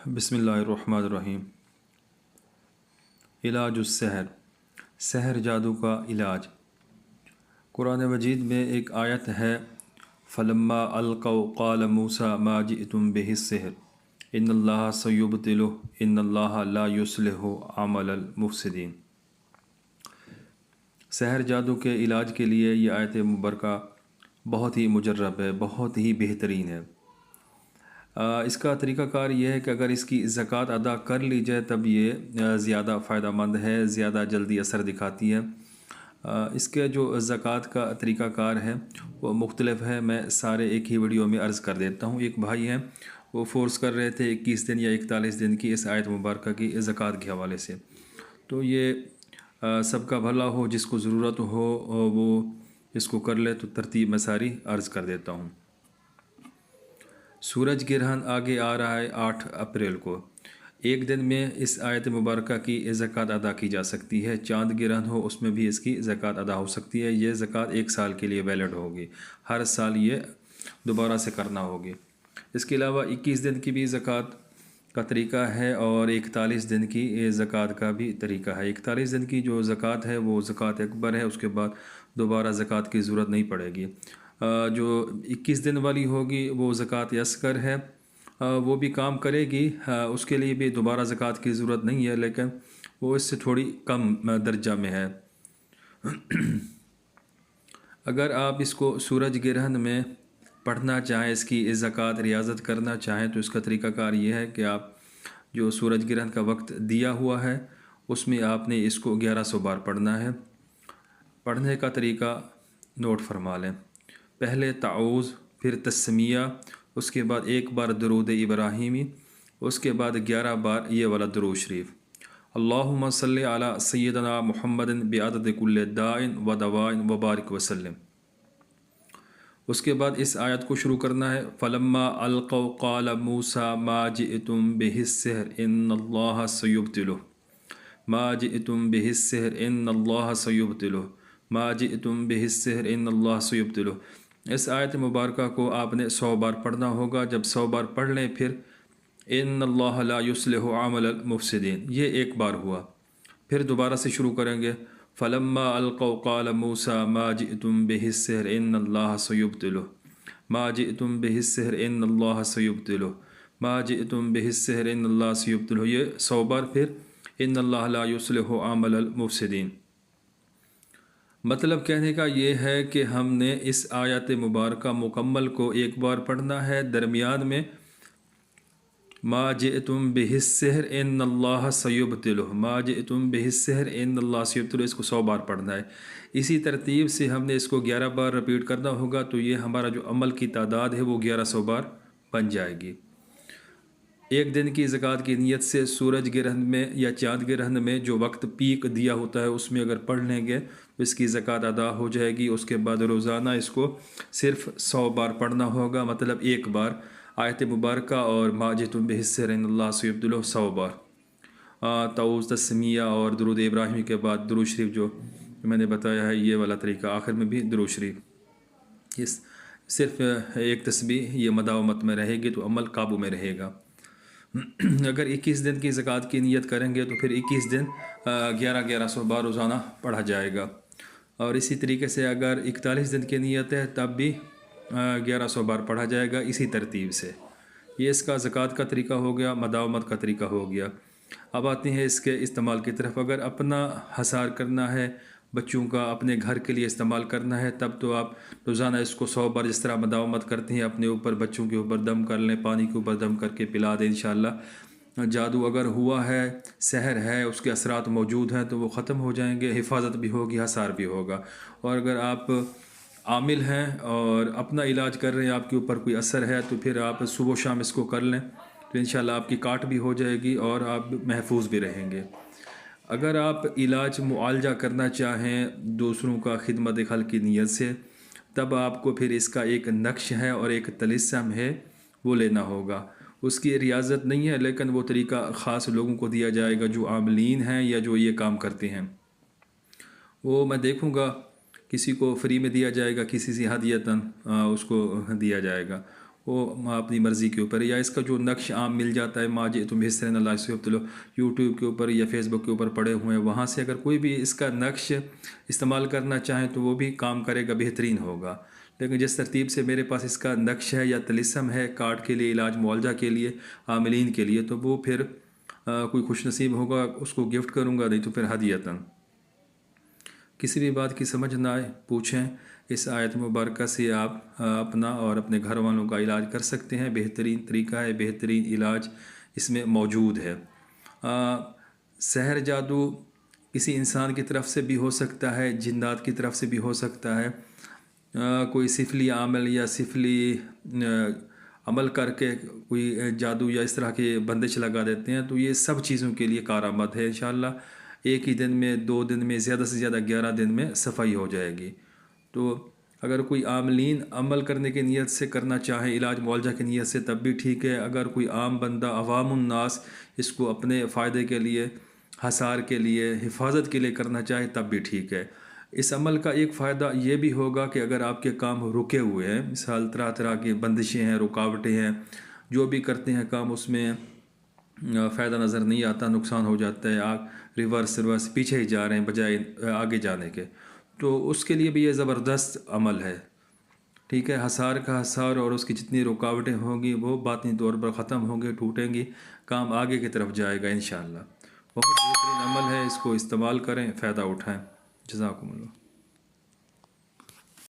बिस्मिल्लाहिर्रहमानिर्रहीम। इलाज उस्सहर, सहर जादू का इलाज। कुरान मजीद में एक आयत है, फ़लम्मा अलक़ौ क़ाल मूसा मा जिअतुम बिहिस्सिहर इन्नल्लाह सयुब्तिलुहु इन्नल्लाह ला युस्लिहु अमलल मुफ़सिदीन। सहर जादू के इलाज के लिए ये आयत मुबरका बहुत ही मुजर्रब है, बहुत ही बेहतरीन है। इसका तरीक़ाकार ये है कि अगर इसकी ज़कात अदा कर ली जाए तब ये ज़्यादा फ़ायदा मंद है, ज़्यादा जल्दी असर दिखाती है। इसके जो ज़कात का तरीक़ाकार है वो मुख्तलिफ है, मैं सारे एक ही वीडियो में अर्ज़ कर देता हूँ। एक भाई हैं, वो फ़ोर्स कर रहे थे 21 दिन या 41 दिन की इस आयत मुबारका की ज़कात के हवाले से। तो ये सबका भला हो, जिसको ज़रूरत हो वो इसको कर ले। तो तरतीब में सारी अर्ज़ कर देता हूँ। सूरज ग्रहण आगे आ रहा है 8 अप्रैल को। एक दिन में इस आयत मुबारका की ज़कात अदा की जा सकती है। चांद ग्रहण हो उसमें भी इसकी ज़कात अदा हो सकती है। ये ज़कात 1 साल के लिए वैलिड होगी, हर साल ये दोबारा से करना होगी। इसके अलावा 21 दिन की भी ज़कात का तरीका है और 41 दिन की ज़कात का भी तरीका है। 41 दिन की जो ज़कात है वो ज़कात अकबर है, उसके बाद दोबारा ज़कात की ज़रूरत नहीं पड़ेगी। जो 21 दिन वाली होगी वो ज़कात असगर है, वो भी काम करेगी, उसके लिए भी दोबारा ज़कात की ज़रूरत नहीं है, लेकिन वो इससे थोड़ी कम दर्जा में है। अगर आप इसको सूरज ग्रहण में पढ़ना चाहें, इसकी ज़कात रियाज़त करना चाहें, तो इसका तरीक़ाकार ये है कि आप जो सूरज ग्रहण का वक्त दिया हुआ है उसमें आपने इसको 1100 बार पढ़ना है। पढ़ने का तरीका नोट फरमा लें। पहले ताऊज़, फिर तस्मिया, उसके बाद 1 बार दरूद इब्राहिमी, उसके बाद 11 बार ये वाला दरूद शरीफ, अल्लाहुम्मा सल्लि अला सय्यदना मुहम्मदिन बिअदद कुल्लि दाइन व दवाइन व बारिक वसल्लम। उसके बाद इस आयत को शुरू करना है, फ़लम्मा अलक़ौ क़ाल मूसा मा जिअतुम बिहिस्सिहर इन्नल्लाह सयुब्तिलुहु मा जिअतुम बिहिस्सिहर इन्नल्लाह सयुब्तिलुहु मा जिअतुम बिहिस्सिहर इन्नल्लाह सयुब्तिलुहु। इस आयत मुबारका को आपने 100 बार पढ़ना होगा। जब 100 बार पढ़ लें फिर इन्नल्लाह ला युस्लिहु अमलल मुफ़सिदीन, ये 1 बार हुआ। फिर दोबारा से शुरू करेंगे, फ़लम्मा अलक़ौ क़ाल मूसा मा जिअतुम बिहिस्सिहर इन्नल्लाह सयुब्तिलुहु मा जिअतुम बिहिस्सिहर इन्नल्लाह सयुब्तिलुहु मा जिअतुम बिहिस्सिहर इन्नल्लाह सयुब्तिलुहु, ये 100 बार। फिर इन्नल्लाह ला युस्लिहु अमलल मुफ़सिदीन। मतलब कहने का ये है कि हमने इस आयत मुबारका मुकम्मल को 1 बार पढ़ना है, दरमियान में मा जिअतुम बिहिस्सिहर इन्नल्लाह सयुब्तिलुहु मा जिअतुम बिहिस्सिहर इन्नल्लाह सयुब्तिलुहु, इसको 100 बार पढ़ना है। इसी तरतीब से हमने इसको 11 बार रिपीट करना होगा, तो ये हमारा जो अमल की तादाद है वो 1100 बार बन जाएगी। एक दिन की ज़कात की नीयत से सूरज ग्रहण में या चाँद ग्रहण में जो वक्त पीक दिया होता है उसमें अगर पढ़ लेंगे तो इसकी ज़कात अदा हो जाएगी। उसके बाद रोज़ाना इसको सिर्फ 100 बार पढ़ना होगा, मतलब 1 बार आयत मुबारका और मा जिअतुम बिहिस्सिहर इन्नल्लाह सयुब्तिलुहु 100 बार। ताऊज़, तस्मिया और दरूद इब्राहिमी के बाद दरूद शरीफ जो मैंने बताया है ये वाला तरीका, आखिर में भी दरूद शरीफ। इस सिर्फ एक तस्बीह ये मदावमत में रहेगी तो अमल काबू में रहेगा। अगर 21 दिन की ज़कात की नीयत करेंगे तो फिर 21 दिन 1100 बार रोज़ाना पढ़ा जाएगा। और इसी तरीके से अगर 41 दिन की नीयत है तब भी 1100 बार पढ़ा जाएगा, इसी तरतीब से। ये इसका ज़कात का तरीका हो गया, मदावमत का तरीका हो गया। अब आते हैं इसके इस्तेमाल की तरफ। अगर अपना हसार करना है, बच्चों का अपने घर के लिए इस्तेमाल करना है, तब तो आप रोज़ाना इसको 100 बार जिस तरह मदावमत करते हैं अपने ऊपर, बच्चों के ऊपर दम कर लें, पानी के ऊपर दम करके पिला दें। इंशाअल्लाह जादू अगर हुआ है, सहर है, उसके असरात मौजूद हैं तो वो ख़त्म हो जाएंगे, हिफाजत भी होगी, हसार भी होगा। और अगर आप आमिल हैं और अपना इलाज कर रहे हैं, आपके ऊपर कोई असर है, तो फिर आप सुबह शाम इसको कर लें तो इंशाअल्लाह आपकी काट भी हो जाएगी और आप महफूज भी रहेंगे। अगर आप इलाज मुआलजा करना चाहें दूसरों का खिदमत खल की नीयत से, तब आपको फिर इसका एक नक्श है और एक तलिस्म है, वो लेना होगा। उसकी रियाजत नहीं है, लेकिन वो तरीका ख़ास लोगों को दिया जाएगा जो आमलीन हैं या जो ये काम करते हैं। वो मैं देखूँगा किसी को फ्री में दिया जाएगा, किसी से हदियतन उसको दिया जाएगा। وہ اپنی مرضی کے اوپر، یا اس کا جو نقش عام مل جاتا ہے ما جئتم بہ سحر اللہ سیبطلہ، یوٹیوب کے اوپر یا فیس بک کے اوپر پڑے ہوئے ہیں، وہاں سے اگر کوئی بھی اس کا نقش استعمال کرنا چاہیں تو وہ بھی کام کرے گا، بہترین ہوگا۔ لیکن جس ترتیب سے میرے پاس اس کا نقش ہے یا طلسم ہے کارڈ کے لیے، علاج معالجہ کے لیے، عاملین کے لیے، تو وہ پھر کوئی خوش نصیب ہوگا اس کو گفٹ کروں گا، نہیں تو پھر ہدیتاً۔ کسی بھی بات کی سمجھ نہ آئے پوچھیں، اس آیت مبارکہ سے آپ اپنا اور اپنے گھر والوں کا علاج کر سکتے ہیں، بہترین طریقہ ہے، بہترین علاج اس میں موجود ہے۔ سحر جادو کسی انسان کی طرف سے بھی ہو سکتا ہے، جنات کی طرف سے بھی ہو سکتا ہے، کوئی سفلی عمل یا سفلی عمل کر کے کوئی جادو یا اس طرح کے بندش لگا دیتے ہیں، تو یہ سب چیزوں کے لیے کارآمد ہے انشاءاللہ۔ ایک ہی دن میں، 2 دن میں، زیادہ سے زیادہ 11 دن میں صفائی ہو جائے گی۔ تو اگر کوئی عاملین عمل کرنے کی نیت سے کرنا چاہے، علاج معالجہ کی نیت سے، تب بھی ٹھیک ہے۔ اگر کوئی عام بندہ، عوام الناس اس کو اپنے فائدے کے لیے، حصار کے لیے، حفاظت کے لیے کرنا چاہے، تب بھی ٹھیک ہے۔ اس عمل کا ایک فائدہ یہ بھی ہوگا کہ اگر آپ کے کام رکے ہوئے ہیں، مثال طرح طرح کی بندشیں ہیں، رکاوٹیں ہیں، جو بھی کرتے ہیں کام اس میں فائدہ نظر نہیں آتا، نقصان ہو جاتا ہے، آپ ریورس پیچھے ہی جا رہے ہیں بجائے آگے جانے کے، تو اس کے لیے بھی یہ زبردست عمل ہے، ٹھیک ہے۔ حصار کا حصار اور اس کی جتنی رکاوٹیں ہوں گی وہ باطنی طور پر ختم ہوں گی، ٹوٹیں گی، کام آگے کی طرف جائے گا انشاءاللہ۔ بہت بہترین عمل ہے، اس کو استعمال کریں، فائدہ اٹھائیں۔ جزاکم اللہ۔